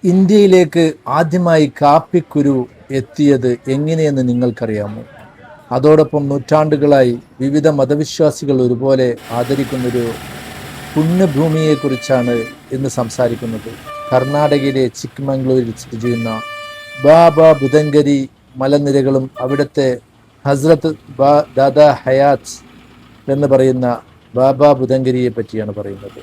ഇന്ത്യയിലേക്ക് ആദ്യമായി കാപ്പിക്കുരു എത്തിയത് എങ്ങനെയെന്ന് നിങ്ങൾക്കറിയാമോ? അതോടൊപ്പം നൂറ്റാണ്ടുകളായി വിവിധ മതവിശ്വാസികൾ ഒരുപോലെ ആദരിക്കുന്നൊരു പുണ്യഭൂമിയെക്കുറിച്ചാണ് ഇന്ന് സംസാരിക്കുന്നത്. കർണാടകയിലെ ചിക്ക്മംഗ്ലൂരിൽ സ്ഥിതി ചെയ്യുന്ന ബാബ ബുദംഗരി മലനിരകളും അവിടുത്തെ ഹസ്രത്ത് ദാദാ ഹയാത്ത് എന്ന് പറയുന്ന ബാബ ബുദംഗരിയെ പറ്റിയാണ് പറയുന്നത്.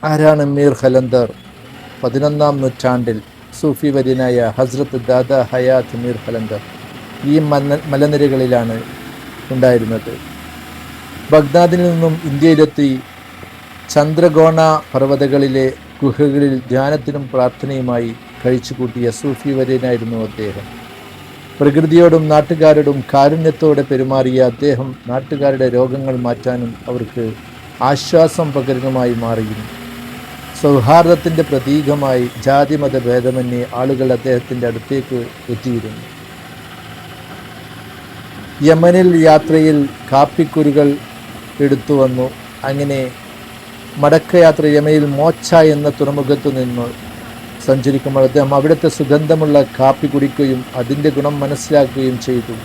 ആരാണ് മീർ ഖലന്ദർ? 11-ാം നൂറ്റാണ്ടിൽ സൂഫി വര്യനായ ഹസ്രത്ത് ദാദാ ഹയാത്ത് മീർ ഖലന്ദർ ഈ മലനിരകളിലാണ് ഉണ്ടായിരുന്നത്. ബഗ്ദാദിൽ നിന്നും ഇന്ത്യയിലെത്തി ചന്ദ്രഗോണ പർവ്വതങ്ങളിലെ ഗുഹകളിൽ ധ്യാനത്തിനും പ്രാർത്ഥനയുമായി കഴിച്ചുകൂട്ടിയ സൂഫി വര്യനായിരുന്നു അദ്ദേഹം. പ്രകൃതിയോടും നാട്ടുകാരോടും കാരുണ്യത്തോടെ പെരുമാറിയ അദ്ദേഹം നാട്ടുകാരുടെ രോഗങ്ങൾ മാറ്റാനും അവർക്ക് ആശ്വാസം പകരുന്നതുമായി മാറിയിരുന്നു. സൗഹാർദ്ദത്തിൻ്റെ പ്രതീകമായി ജാതിമത ഭേദമന്യേ ആളുകൾ അദ്ദേഹത്തിൻ്റെ അടുത്തേക്ക് എത്തിയിരുന്നു. യമനിൽ യാത്രയിൽ കാപ്പിക്കുരുകൾ എടുത്തു വന്നു. അങ്ങനെ മടക്കയാത്ര യമനിൽ മോച്ച എന്ന തുറമുഖത്തു നിന്ന് സഞ്ചരിക്കുമ്പോൾ അദ്ദേഹം അവിടുത്തെ സുഗന്ധമുള്ള കാപ്പി കുടിക്കുകയും അതിൻ്റെ ഗുണം മനസ്സിലാക്കുകയും ചെയ്തു.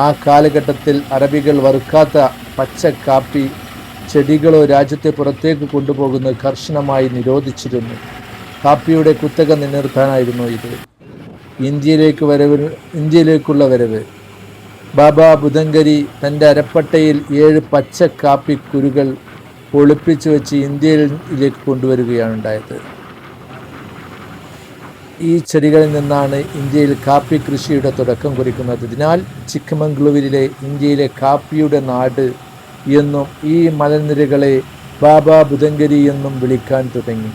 ആ കാലഘട്ടത്തിൽ അറബികൾ വറുക്കാത്ത പച്ച കാപ്പി ചെടികളോ രാജ്യത്തെ പുറത്തേക്ക് കൊണ്ടുപോകുന്നത് കർശനമായി നിരോധിച്ചിരുന്നു. കാപ്പിയുടെ കുത്തക നിലനിർത്താനായിരുന്നു ഇത്. ഇന്ത്യയിലേക്കുള്ള വരവ്. ബാബ ബുദംഗരി തൻ്റെ അരപ്പട്ടയിൽ 7 പച്ച കാപ്പി കുരുകൾ ഒളിപ്പിച്ചു വെച്ച് ഇന്ത്യയിലേക്ക് കൊണ്ടുവരികയാണ് ഉണ്ടായത്. ഈ ചെടികളിൽ നിന്നാണ് ഇന്ത്യയിൽ കാപ്പി കൃഷിയുടെ തുടക്കം കുറിക്കുന്നത്. അതിനാൽ ചിക്ക്മംഗ്ലൂരിലെ ഇന്ത്യയിലെ കാപ്പിയുടെ നാട് എന്നും ഈ മലനിരകളെ ബാബ ബുദംഗരി എന്നും വിളിക്കാൻ തുടങ്ങി.